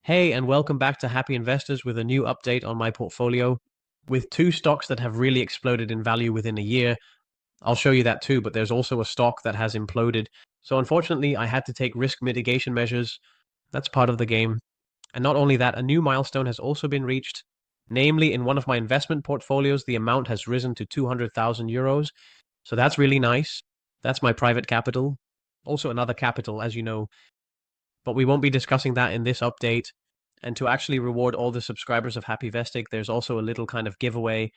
Hey, and welcome back to Happy Investors with a new update on my portfolio with two stocks that have really exploded in value within a year. I'll show you that too, but there's also a stock that has imploded. So unfortunately, I had to take risk mitigation measures. That's part of the game. And not only that, a new milestone has also been reached. Namely, in one of my investment portfolios, the amount has risen to 200,000 euros. So that's really nice. That's my private capital. Also another capital, as you know, but we won't be discussing that in this update. And to actually reward all the subscribers of Happy Vestic, there's also a little kind of giveaway.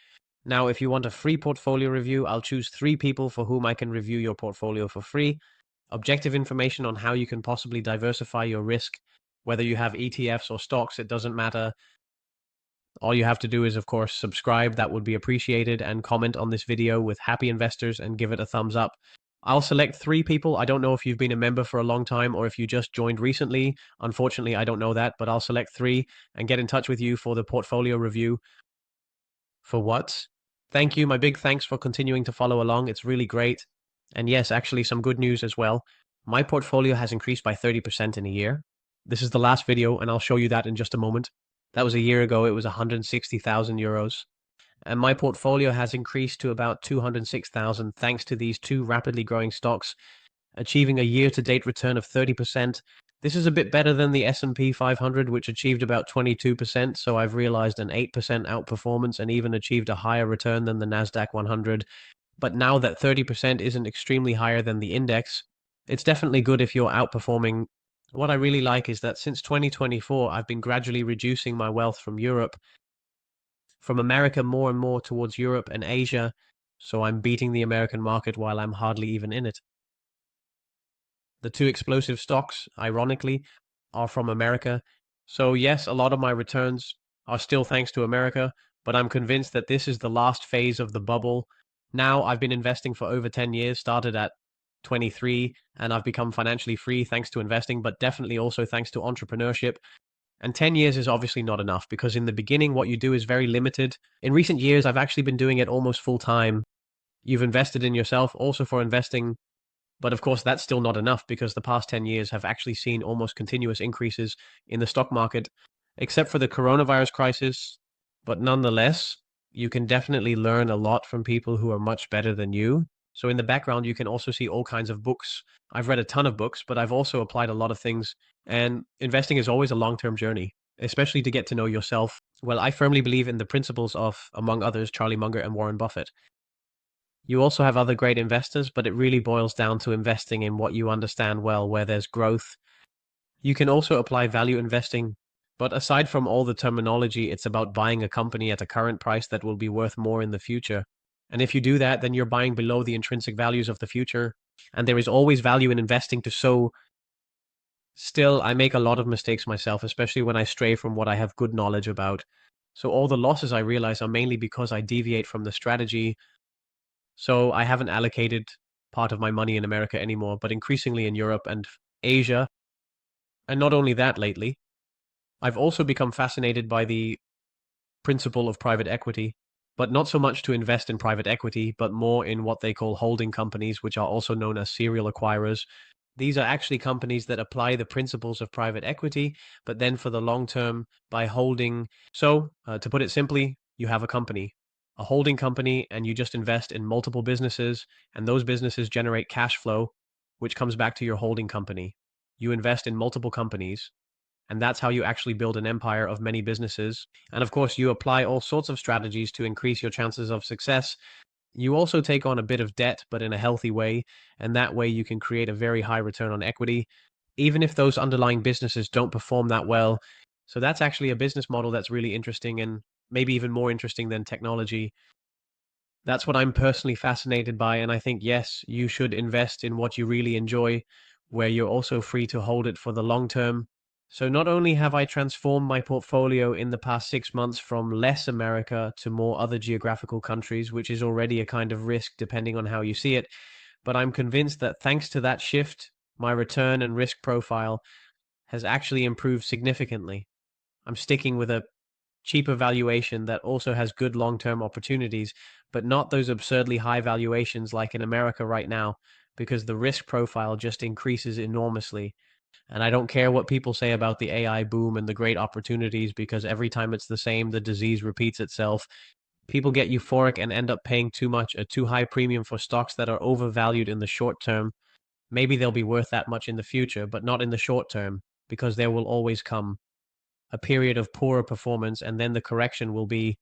Now, if you want a free portfolio review, I'll choose 3 people for whom I can review your portfolio for free. Objective information on how you can possibly diversify your risk, whether you have ETFs or stocks, it doesn't matter. All you have to do is, of course, subscribe. That would be appreciated, and comment on this video with Happy Investors and give it a thumbs up. I'll select 3 people. I don't know if you've been a member for a long time or if you just joined recently. Unfortunately, I don't know that, but I'll select 3 and get in touch with you for the portfolio review. For what? Thank you. My big thanks for continuing to follow along. It's really great. And yes, actually, some good news as well. My portfolio has increased by 30% in a year. This is the last video, and I'll show you that in just a moment. That was a year ago. It was 160,000 euros. And my portfolio has increased to about 206,000 thanks to these two rapidly growing stocks, achieving a year-to-date return of 30%. This is a bit better than the S&P 500, which achieved about 22%, so I've realized an 8% outperformance and even achieved a higher return than the Nasdaq 100. But now that 30% isn't extremely higher than the index, it's definitely good if you're outperforming. What I really like is that since 2024, I've been gradually reducing my wealth from Europe, from America more and more towards Europe and Asia, so I'm beating the American market while I'm hardly even in it. The two explosive stocks, ironically, are from America. So yes, a lot of my returns are still thanks to America, but I'm convinced that this is the last phase of the bubble. Now, I've been investing for over 10 years, started at 23, and I've become financially free thanks to investing, but definitely also thanks to entrepreneurship. And 10 years is obviously not enough because in the beginning, what you do is very limited. In recent years, I've actually been doing it almost full time. You've invested in yourself also for investing. But of course, that's still not enough because the past 10 years have actually seen almost continuous increases in the stock market, except for the coronavirus crisis. But nonetheless, you can definitely learn a lot from people who are much better than you. So in the background, you can also see all kinds of books. I've read a ton of books, but I've also applied a lot of things. And investing is always a long-term journey, especially to get to know yourself. Well, I firmly believe in the principles of, among others, Charlie Munger and Warren Buffett. You also have other great investors, but it really boils down to investing in what you understand well, where there's growth. You can also apply value investing, but aside from all the terminology, it's about buying a company at a current price that will be worth more in the future. And if you do that, then you're buying below the intrinsic values of the future. And there is always value in investing to sow. Still, I make a lot of mistakes myself, especially when I stray from what I have good knowledge about. So all the losses I realize are mainly because I deviate from the strategy. So I haven't allocated part of my money in America anymore, but increasingly in Europe and Asia. And not only that lately, I've also become fascinated by the principle of private equity, but not so much to invest in private equity, but more in what they call holding companies, which are also known as serial acquirers. These are actually companies that apply the principles of private equity, but then for the long term by holding. So, to put it simply, you have a holding company, and you just invest in multiple businesses, and those businesses generate cash flow, which comes back to your holding company. You invest in multiple companies, and that's how you actually build an empire of many businesses. And of course, you apply all sorts of strategies to increase your chances of success. You also take on a bit of debt, but in a healthy way, and that way you can create a very high return on equity, even if those underlying businesses don't perform that well. So that's actually a business model that's really interesting and maybe even more interesting than technology. That's what I'm personally fascinated by, and I think, yes, you should invest in what you really enjoy, where you're also free to hold it for the long term. So not only have I transformed my portfolio in the past 6 months from less America to more other geographical countries, which is already a kind of risk depending on how you see it, but I'm convinced that thanks to that shift, my return and risk profile has actually improved significantly. I'm sticking with a cheaper valuation that also has good long-term opportunities, but not those absurdly high valuations like in America right now, because the risk profile just increases enormously. And I don't care what people say about the AI boom and the great opportunities, because every time it's the same, the disease repeats itself. People get euphoric and end up paying too much, a too high premium for stocks that are overvalued in the short term. Maybe they'll be worth that much in the future, but not in the short term, because there will always come a period of poorer performance, and then the correction will be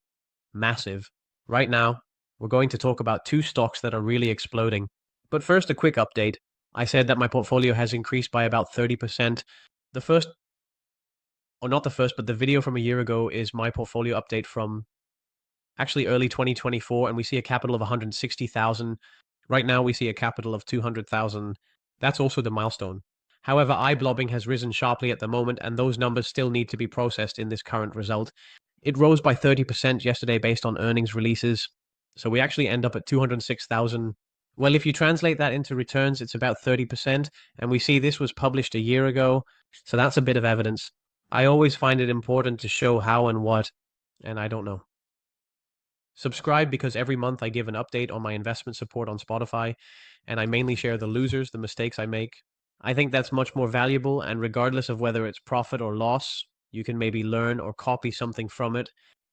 massive. Right now, we're going to talk about two stocks that are really exploding. But first, a quick update. I said that my portfolio has increased by about 30%. The first, or not the first, but the video from a year ago is my portfolio update from actually early 2024, and we see a capital of 160,000. Right now, we see a capital of 200,000. That's also the milestone. However, iBlobbing has risen sharply at the moment, and those numbers still need to be processed in this current result. It rose by 30% yesterday based on earnings releases. So we actually end up at 206,000. Well, if you translate that into returns, it's about 30%. And we see this was published a year ago. So that's a bit of evidence. I always find it important to show how and what, and I don't know. Subscribe, because every month I give an update on my investment support on Spotify, and I mainly share the losers, the mistakes I make. I think that's much more valuable, and regardless of whether it's profit or loss, you can maybe learn or copy something from it.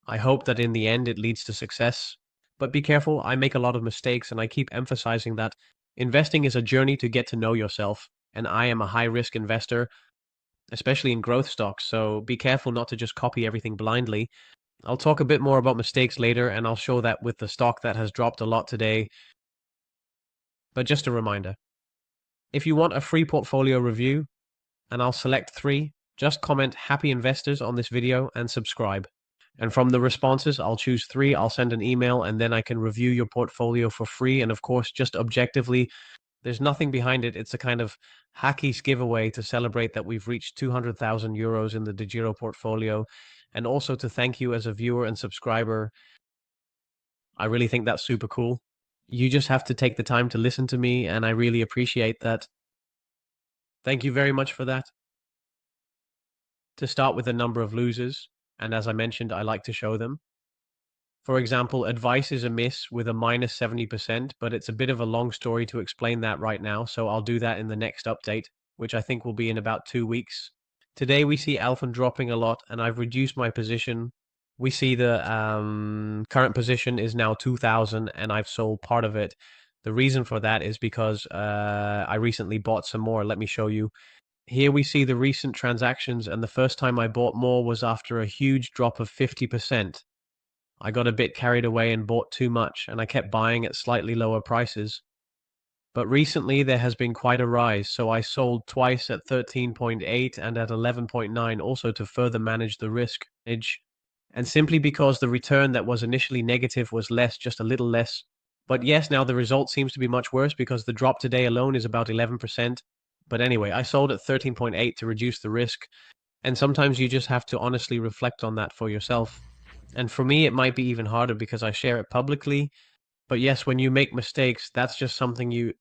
I hope that in the end it leads to success. But be careful, I make a lot of mistakes, and I keep emphasizing that investing is a journey to get to know yourself, and I am a high-risk investor, especially in growth stocks, so be careful not to just copy everything blindly. I'll talk a bit more about mistakes later, and I'll show that with the stock that has dropped a lot today. But just a reminder, if you want a free portfolio review, and I'll select 3, just comment "Happy Investors" on this video and subscribe. And from the responses, I'll choose 3, I'll send an email, and then I can review your portfolio for free. And of course, just objectively, there's nothing behind it. It's a kind of hackies giveaway to celebrate that we've reached 200,000 euros in the DeGiro portfolio, and also to thank you as a viewer and subscriber. I really think that's super cool. You just have to take the time to listen to me, and I really appreciate that. Thank you very much for that. To start with the number of losers, and as I mentioned, I like to show them. For example, advice is a miss with a minus 70%, but it's a bit of a long story to explain that right now, so I'll do that in the next update, which I think will be in about 2 weeks. Today we see Alfen dropping a lot, and I've reduced my position. We see the current position is now 2,000, and I've sold part of it. The reason for that is because I recently bought some more. Let me show you. Here we see the recent transactions, and the first time I bought more was after a huge drop of 50%. I got a bit carried away and bought too much, and I kept buying at slightly lower prices. But recently there has been quite a rise, so I sold twice at 13.8 and at 11.9, also to further manage the risk. And simply because the return that was initially negative was less, just a little less. But yes, now the result seems to be much worse, because the drop today alone is about 11%. But anyway, I sold at 13.8 to reduce the risk. And sometimes you just have to honestly reflect on that for yourself. And for me, it might be even harder because I share it publicly. But yes, when you make mistakes, that's just something you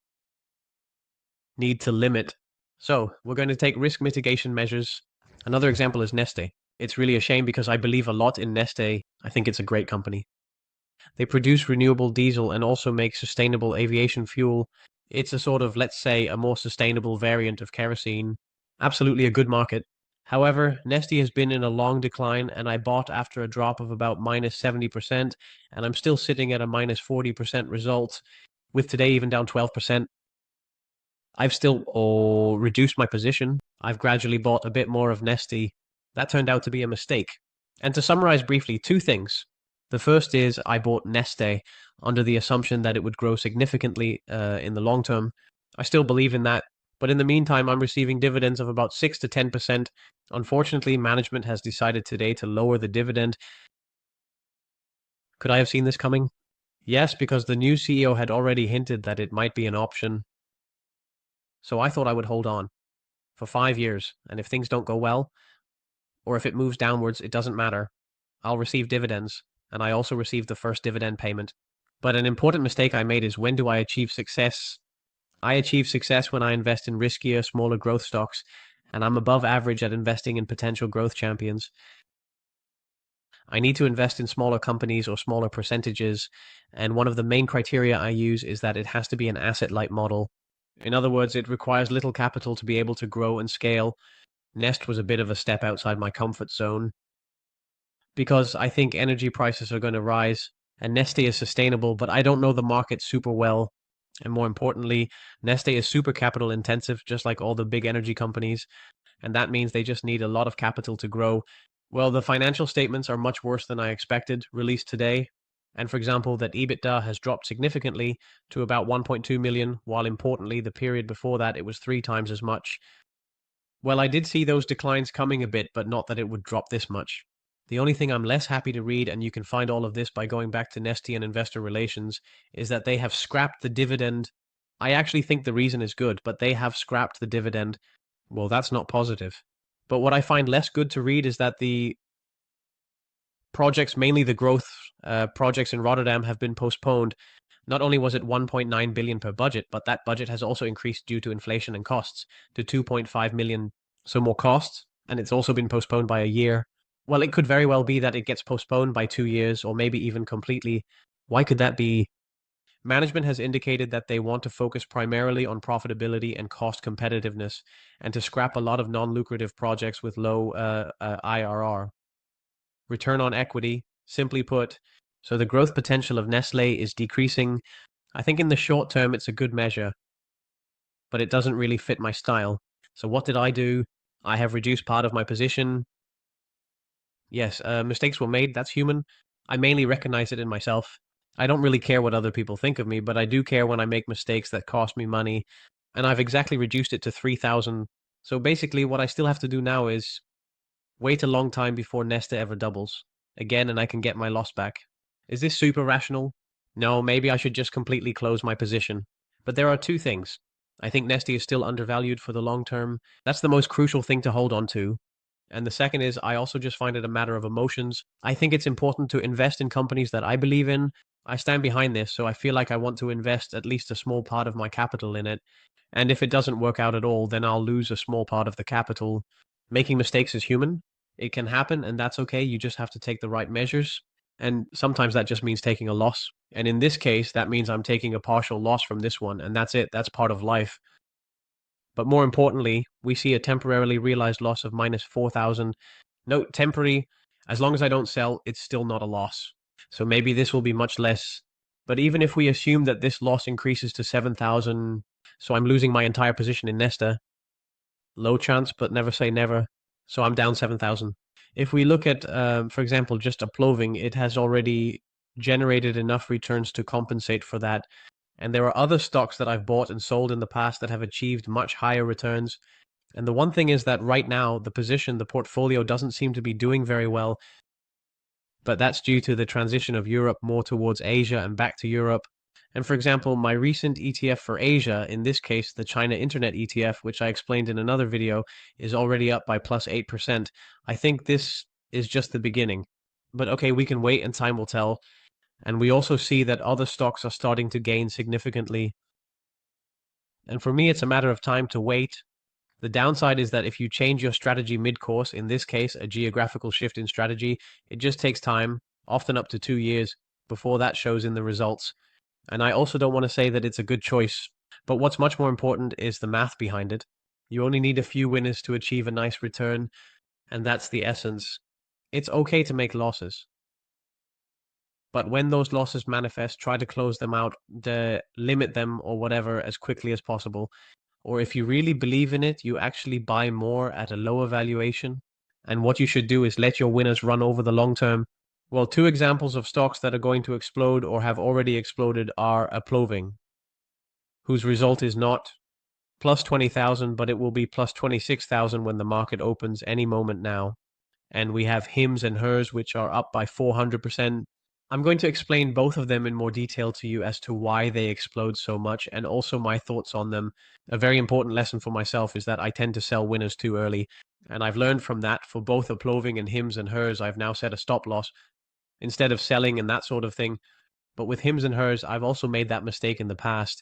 need to limit. So we're going to take risk mitigation measures. Another example is Neste. It's really a shame because I believe a lot in Neste. I think it's a great company. They produce renewable diesel and also make sustainable aviation fuel. It's a sort of, let's say, a more sustainable variant of kerosene. Absolutely a good market. However, Neste has been in a long decline, and I bought after a drop of about minus 70%, and I'm still sitting at a minus 40% result, with today even down 12%. I've still reduced my position. I've gradually bought a bit more of Neste. That turned out to be a mistake. And to summarize briefly, 2 things. The first is I bought Neste under the assumption that it would grow significantly in the long term. I still believe in that. But in the meantime, I'm receiving dividends of about 6 to 10%. Unfortunately, management has decided today to lower the dividend. Could I have seen this coming? Yes, because the new CEO had already hinted that it might be an option. So I thought I would hold on for 5 years, and if things don't go well, or if it moves downwards, it doesn't matter. I'll receive dividends, and I also received the first dividend payment. But an important mistake I made is, when do I achieve success? I achieve success when I invest in riskier, smaller growth stocks, and I'm above average at investing in potential growth champions. I need to invest in smaller companies or smaller percentages, and one of the main criteria I use is that it has to be an asset-light model. In other words, it requires little capital to be able to grow and scale. Nest was a bit of a step outside my comfort zone because I think energy prices are going to rise and Neste is sustainable, but I don't know the market super well. And more importantly, Neste is super capital intensive, just like all the big energy companies. And that means they just need a lot of capital to grow. Well, the financial statements are much worse than I expected, released today. And for example, that EBITDA has dropped significantly to about 1.2 million, while importantly, the period before that, it was 3 times as much. Well, I did see those declines coming a bit, but not that it would drop this much. The only thing I'm less happy to read, and you can find all of this by going back to Neste and Investor Relations, is that they have scrapped the dividend. I actually think the reason is good, but they have scrapped the dividend. Well, that's not positive. But what I find less good to read is that the projects, mainly the growth projects in Rotterdam, have been postponed. Not only was it 1.9 billion per budget, but that budget has also increased due to inflation and costs to 2.5 million. So more costs, and it's also been postponed by a year. Well, it could very well be that it gets postponed by 2 years or maybe even completely. Why could that be? Management has indicated that they want to focus primarily on profitability and cost competitiveness and to scrap a lot of non-lucrative projects with low IRR. Return on equity, simply put. So the growth potential of Nestle is decreasing. I think in the short term, it's a good measure, but it doesn't really fit my style. So what did I do? I have reduced part of my position. Yes, mistakes were made. That's human. I mainly recognize it in myself. I don't really care what other people think of me, but I do care when I make mistakes that cost me money. And I've exactly reduced it to 3,000. So basically, what I still have to do now is wait a long time before Nesta ever doubles again, and I can get my loss back. Is this super rational? No, maybe I should just completely close my position. But there are two things. I think Neste is still undervalued for the long term. That's the most crucial thing to hold on to. And the second is, I also just find it a matter of emotions. I think it's important to invest in companies that I believe in. I stand behind this, so I feel like I want to invest at least a small part of my capital in it. And if it doesn't work out at all, then I'll lose a small part of the capital. Making mistakes is human. It can happen, and that's okay. You just have to take the right measures. And sometimes that just means taking a loss. And in this case, that means I'm taking a partial loss from this one, and that's it. That's part of life. But more importantly, we see a temporarily realized loss of minus 4,000. Note temporary, as long as I don't sell, it's still not a loss. So maybe this will be much less. But even if we assume that this loss increases to 7,000, so I'm losing my entire position in Nesta, low chance, but never say never. So I'm down 7,000. If we look at, for example, just Applovin, it has already generated enough returns to compensate for that. And there are other stocks that I've bought and sold in the past that have achieved much higher returns. And the one thing is that right now, the portfolio doesn't seem to be doing very well, but that's due to the transition of Europe more towards Asia and back to Europe. And for example, my recent ETF for Asia, in this case, the China Internet ETF, which I explained in another video, is already up by plus 8%. I think this is just the beginning. But okay, we can wait and time will tell. And we also see that other stocks are starting to gain significantly. And for me, it's a matter of time to wait. The downside is that if you change your strategy mid-course, in this case, a geographical shift in strategy, it just takes time, often up to 2 years, before that shows in the results. And I also don't want to say that it's a good choice, but what's much more important is the math behind it. You only need a few winners to achieve a nice return, and that's the essence. It's okay to make losses. But when those losses manifest, try to close them out, limit them or whatever as quickly as possible. Or if you really believe in it, you actually buy more at a lower valuation. And what you should do is let your winners run over the long term. Well, two examples of stocks that are going to explode or have already exploded are Applovin, whose result is not plus 20,000, but it will be plus 26,000 when the market opens any moment now. And we have HIMS and HERS, which are up by 400%. I'm going to explain both of them in more detail to you as to why they explode so much and also my thoughts on them. A very important lesson for myself is that I tend to sell winners too early. And I've learned from that for both Applovin and HIMS and HERS, I've now set a stop loss instead of selling and that sort of thing. But with HIMS and HERS, I've also made that mistake in the past.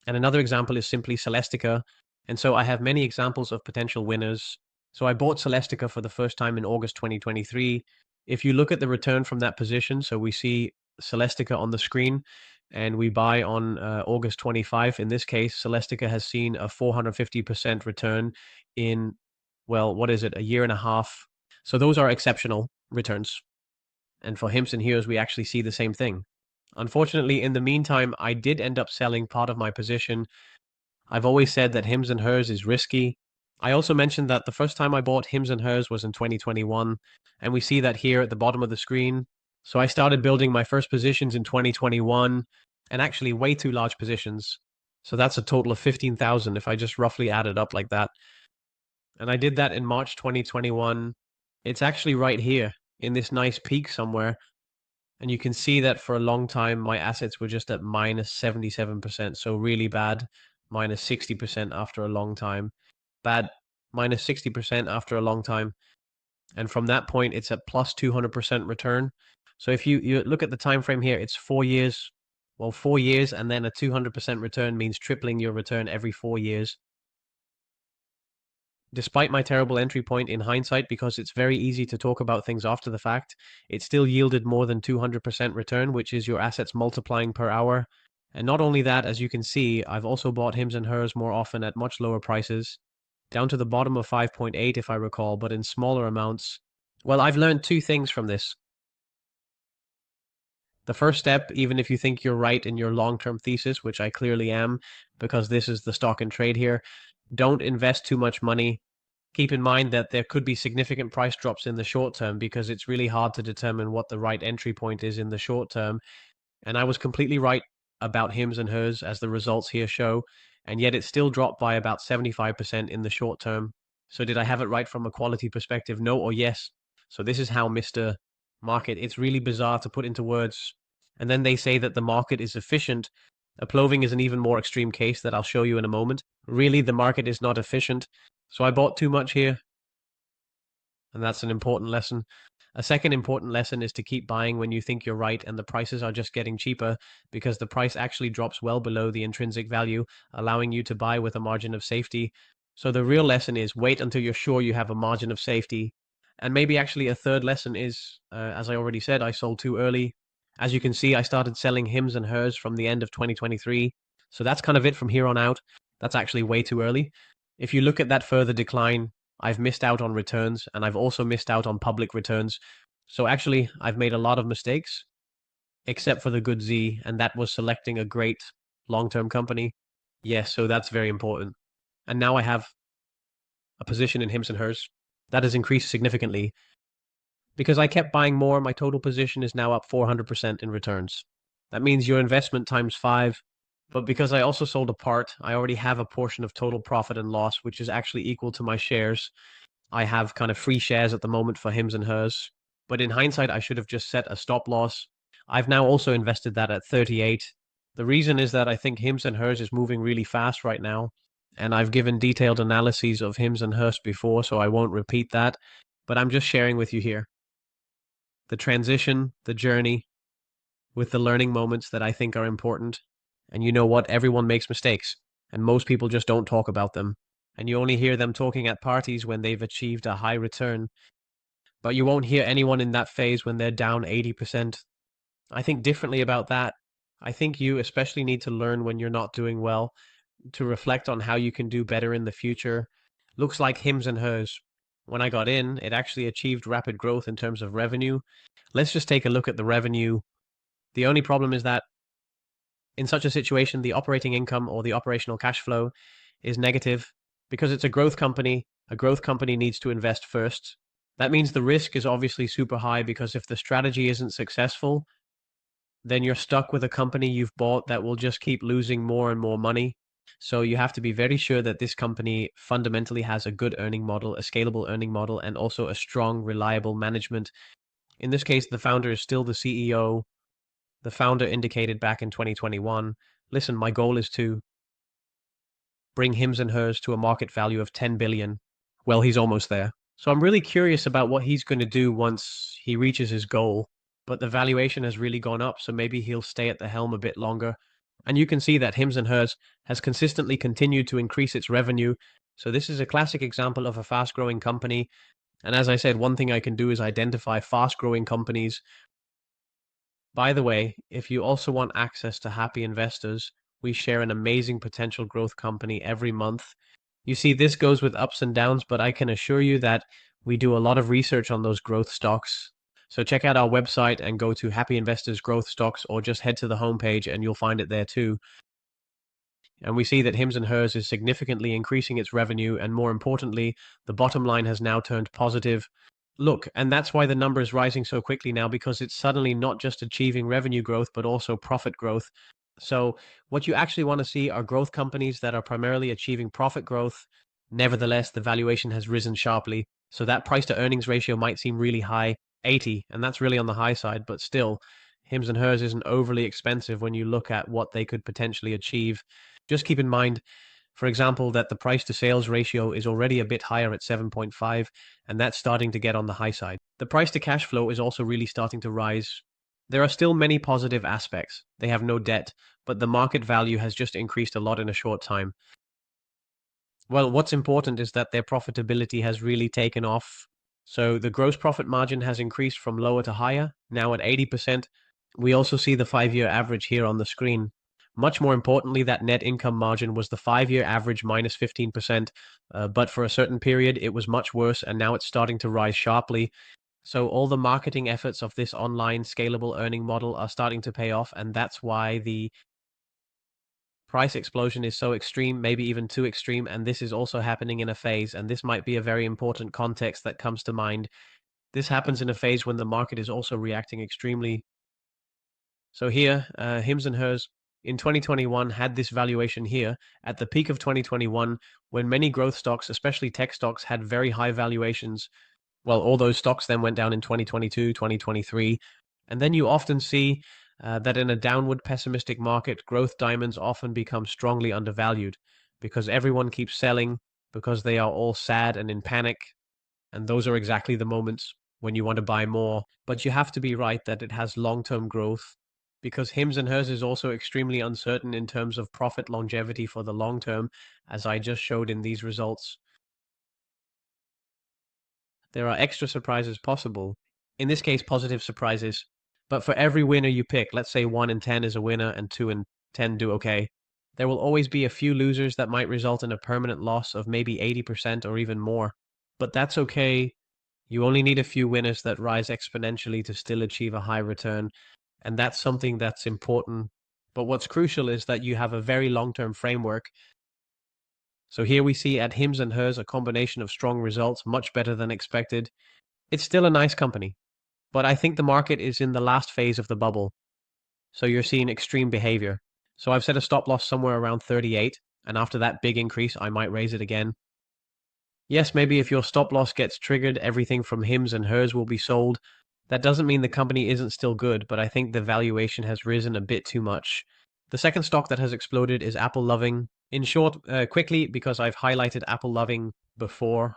And another example is simply Celestica. And so I have many examples of potential winners. So I bought Celestica for the first time in August 2023. If you look at the return from that position, so we see Celestica on the screen, and we buy on August 25. In this case, Celestica has seen a 450% return in, well, what is it, a year and a half. So those are exceptional returns. And for HIMS and HERS, we actually see the same thing. Unfortunately, in the meantime, I did end up selling part of my position. I've always said that HIMS and HERS is risky. I also mentioned that the first time I bought HIMS and HERS was in 2021, and we see that here at the bottom of the screen. So I started building my first positions in 2021, and actually way too large positions. So that's a total of 15,000 if I just roughly add it up like that. And I did that in March 2021. It's actually right here in this nice peak somewhere. And you can see that for a long time, my assets were just at minus 77%. So really bad, minus 60% after a long time. Bad, minus 60% after a long time. And from that point, it's at plus 200% return. So if you look at the time frame here, it's 4 years. Well, 4 years and then a 200% return means tripling your return every 4 years. Despite my terrible entry point in hindsight, because it's very easy to talk about things after the fact, it still yielded more than 200% return, which is your assets multiplying per hour. And not only that, as you can see, I've also bought HIMS and HERS more often at much lower prices, down to the bottom of 5.8 if I recall, but in smaller amounts. Well, I've learned two things from this. The first step, even if you think you're right in your long-term thesis, which I clearly am, because this is the stock and trade here, don't invest too much money. Keep in mind that there could be significant price drops in the short term because it's really hard to determine what the right entry point is in the short term. And I was completely right about HIMS and HERS as the results here show, and yet it still dropped by about 75% in the short term. So did I have it right from a quality perspective? No or yes? So this is how Mr. Market, it's really bizarre to put into words. And then they say that the market is efficient. Applovin is an even more extreme case that I'll show you in a moment. Really, the market is not efficient. So I bought too much here, and that's an important lesson. A second important lesson is to keep buying when you think you're right and the prices are just getting cheaper, because the price actually drops well below the intrinsic value, allowing you to buy with a margin of safety. So the real lesson is wait until you're sure you have a margin of safety. And maybe actually a third lesson is, as I already said, I sold too early. As you can see, I started selling HIMS and HERS from the end of 2023. So that's kind of it from here on out. That's actually way too early. If you look at that further decline, I've missed out on returns, and I've also missed out on public returns. So actually, I've made a lot of mistakes, except for the good Z, and that was selecting a great long-term company. Yes, so that's very important. And now I have a position in HIMS and HERS. That has increased significantly. Because I kept buying more, my total position is now up 400% in returns. That means your investment times 5. But because I also sold a part, I already have a portion of total profit and loss, which is actually equal to my shares. I have kind of free shares at the moment for HIMS and HERS. But in hindsight, I should have just set a stop loss. I've now also invested that at 38. The reason is that I think HIMS and HERS is moving really fast right now. And I've given detailed analyses of HIMS and HERS before, so I won't repeat that. But I'm just sharing with you here the transition, the journey, with the learning moments that I think are important. And you know what? Everyone makes mistakes, and most people just don't talk about them. And you only hear them talking at parties when they've achieved a high return. But you won't hear anyone in that phase when they're down 80%. I think differently about that. I think you especially need to learn when you're not doing well, to reflect on how you can do better in the future. Looks like HIMS and HERS. When I got in, it actually achieved rapid growth in terms of revenue. Let's just take a look at the revenue. The only problem is that in such a situation, the operating income or the operational cash flow is negative because it's a growth company. A growth company needs to invest first. That means the risk is obviously super high because if the strategy isn't successful, then you're stuck with a company you've bought that will just keep losing more and more money. So you have to be very sure that this company fundamentally has a good earning model, a scalable earning model, and also a strong, reliable management. In this case, the founder is still the CEO. The founder indicated back in 2021, listen, my goal is to bring HIMS and HERS to a market value of 10 billion. Well, he's almost there. So I'm really curious about what he's going to do once he reaches his goal. But the valuation has really gone up, so maybe he'll stay at the helm a bit longer. And you can see that HIMS and HERS has consistently continued to increase its revenue. So this is a classic example of a fast-growing company. And as I said, one thing I can do is identify fast-growing companies By the way, if you also want access to happy investors, we share an amazing potential growth company every month. You see, this goes with ups and downs, but I can assure you that we do a lot of research on those growth stocks. So check out our website and go to Happy Investors Growth Stocks, or just head to the homepage and you'll find it there too. And we see that Hims and Hers is significantly increasing its revenue, and more importantly, the bottom line has now turned positive. Look, and that's why the number is rising so quickly now, because it's suddenly not just achieving revenue growth, but also profit growth. So, what you actually want to see are growth companies that are primarily achieving profit growth. Nevertheless, the valuation has risen sharply. So, that price to earnings ratio might seem really high, 80, and that's really on the high side, but still, Hims and Hers isn't overly expensive when you look at what they could potentially achieve. Just keep in mind, for example, that the price to sales ratio is already a bit higher at 7.5, and that's starting to get on the high side. The price to cash flow is also really starting to rise. There are still many positive aspects. They have no debt, but the market value has just increased a lot in a short time. Well, what's important is that their profitability has really taken off. So the gross profit margin has increased from lower to higher, now at 80%. We also see the 5-year average here on the screen. Much more importantly, that net income margin was the 5-year average minus 15%, but for a certain period it was much worse, and now it's starting to rise sharply. So all the marketing efforts of this online scalable earning model are starting to pay off, and that's why the price explosion is so extreme, maybe even too extreme, and this is also happening in a phase, and this might be a very important context that comes to mind. This happens in a phase when the market is also reacting extremely. So here, Hims and Hers in 2021 had this valuation here at the peak of 2021, when many growth stocks, especially tech stocks, had very high valuations. Well, all those stocks then went down in 2022, 2023. And then you often see that in a downward pessimistic market, growth diamonds often become strongly undervalued because everyone keeps selling, because they are all sad and in panic. And those are exactly the moments when you want to buy more. But you have to be right that it has long-term growth, because Hims and Hers is also extremely uncertain in terms of profit longevity for the long term, as I just showed in these results. There are extra surprises possible. In this case, positive surprises. But for every winner you pick, let's say 1 in 10 is a winner and 2 in 10 do okay, there will always be a few losers that might result in a permanent loss of maybe 80% or even more. But that's okay. You only need a few winners that rise exponentially to still achieve a high return. And that's something that's important. But what's crucial is that you have a very long-term framework. So here we see at Hims and Hers a combination of strong results, much better than expected. It's still a nice company, but I think the market is in the last phase of the bubble. So you're seeing extreme behavior. So I've set a stop loss somewhere around 38, and after that big increase, I might raise it again. Yes, maybe if your stop loss gets triggered, everything from Hims and Hers will be sold. That doesn't mean the company isn't still good, but I think the valuation has risen a bit too much. The second stock that has exploded is Applovin. In short, quickly, because I've highlighted Applovin before,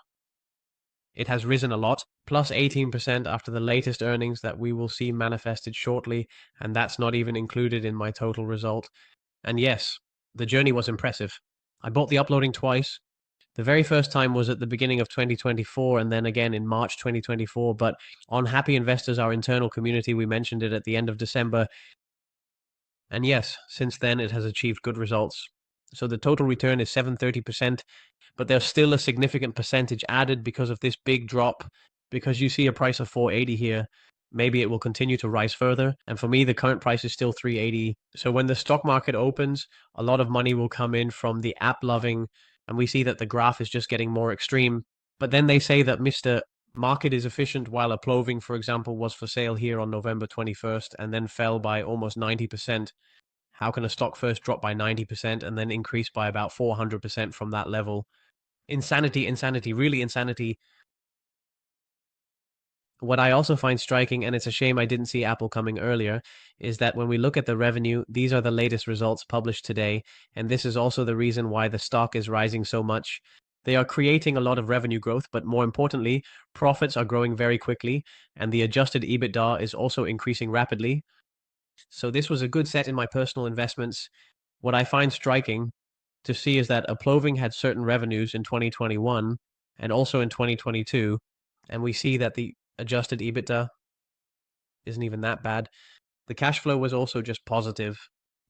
it has risen a lot, plus 18% after the latest earnings that we will see manifested shortly, and that's not even included in my total result. And yes, the journey was impressive. I bought the Uploading twice. The very first time was at the beginning of 2024, and then again in March 2024. But on Happy Investors, our internal community, we mentioned it at the end of December. And yes, since then it has achieved good results. So the total return is 730%, but there's still a significant percentage added because of this big drop. Because you see a price of 480 here, maybe it will continue to rise further. And for me, the current price is still 380. So when the stock market opens, a lot of money will come in from the app loving, and we see that the graph is just getting more extreme. But then they say that Mr. Market is efficient, while Applovin, for example, was for sale here on November 21st and then fell by almost 90%. How can a stock first drop by 90% and then increase by about 400% from that level? Insanity, insanity, really insanity. What I also find striking, and it's a shame I didn't see Apple coming earlier, is that when we look at the revenue, these are the latest results published today, and this is also the reason why the stock is rising so much. They are creating a lot of revenue growth, but more importantly, profits are growing very quickly, and the adjusted EBITDA is also increasing rapidly. So this was a good set in my personal investments. What I find striking to see is that Applovin had certain revenues in 2021 and also in 2022, and we see that the adjusted EBITDA isn't even that bad. The cash flow was also just positive.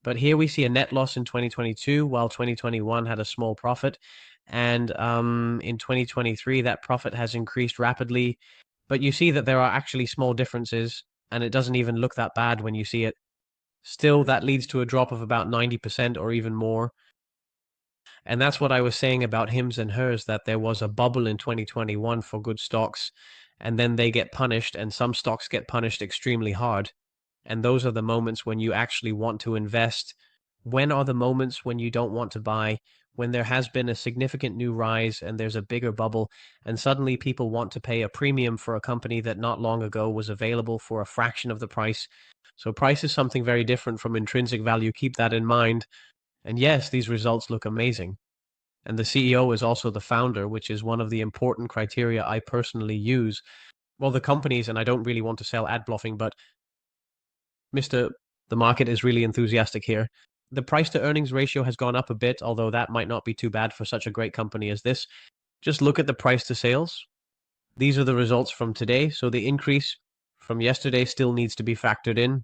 But here we see a net loss in 2022, while 2021 had a small profit. And in 2023, that profit has increased rapidly. But you see that there are actually small differences, and it doesn't even look that bad when you see it. Still, that leads to a drop of about 90% or even more. And that's what I was saying about HIMS and HERS, that there was a bubble in 2021 for good stocks, and then they get punished, and some stocks get punished extremely hard. And those are the moments when you actually want to invest. When are the moments when you don't want to buy? When there has been a significant new rise and there's a bigger bubble, and suddenly people want to pay a premium for a company that not long ago was available for a fraction of the price. So price is something very different from intrinsic value. Keep that in mind. And yes, these results look amazing. And the CEO is also the founder, which is one of the important criteria I personally use. Well, the companies, and I don't really want to sell ad bluffing, but Mr. The market is really enthusiastic here. The price to earnings ratio has gone up a bit, although that might not be too bad for such a great company as this. Just look at the price to sales. These are the results from today, so the increase from yesterday still needs to be factored in.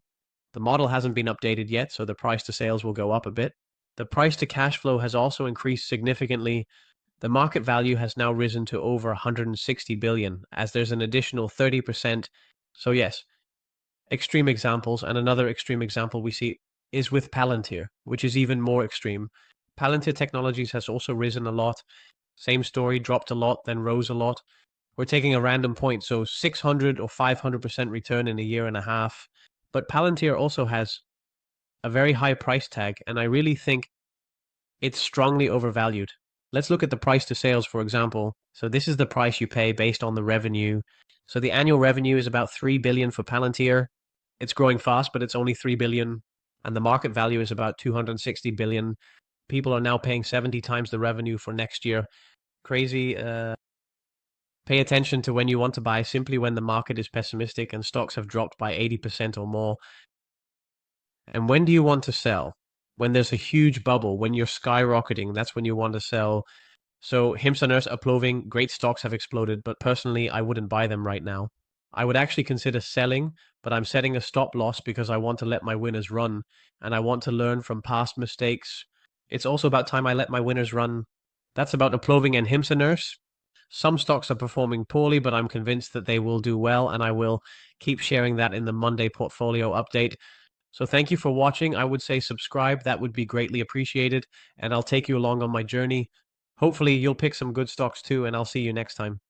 The model hasn't been updated yet, so the price to sales will go up a bit. The price to cash flow has also increased significantly. The market value has now risen to over 160 billion, as there's an additional 30%. So yes, extreme examples, and another extreme example we see is with Palantir, which is even more extreme. Palantir Technologies has also risen a lot. Same story, dropped a lot, then rose a lot. We're taking a random point, so 600 or 500% return in a year and a half. But Palantir also has a very high price tag, and I really think it's strongly overvalued. Let's look at the price to sales, for example. So this is the price you pay based on the revenue. So the annual revenue is about 3 billion for Palantir. It's growing fast, but it's only 3 billion. And the market value is about 260 billion. People are now paying 70 times the revenue for next year. Crazy. Pay attention to when you want to buy, simply when the market is pessimistic and stocks have dropped by 80% or more. And when do you want to sell? When there's a huge bubble, when you're skyrocketing, that's when you want to sell. So HIMS and HERS, Applovin, great stocks have exploded, but personally, I wouldn't buy them right now. I would actually consider selling, but I'm setting a stop loss because I want to let my winners run, and I want to learn from past mistakes. It's also about time I let my winners run. That's about Applovin and HIMS and HERS. Some stocks are performing poorly, but I'm convinced that they will do well, and I will keep sharing that in the Monday portfolio update. So thank you for watching. I would say subscribe. That would be greatly appreciated, and I'll take you along on my journey. Hopefully you'll pick some good stocks too, and I'll see you next time.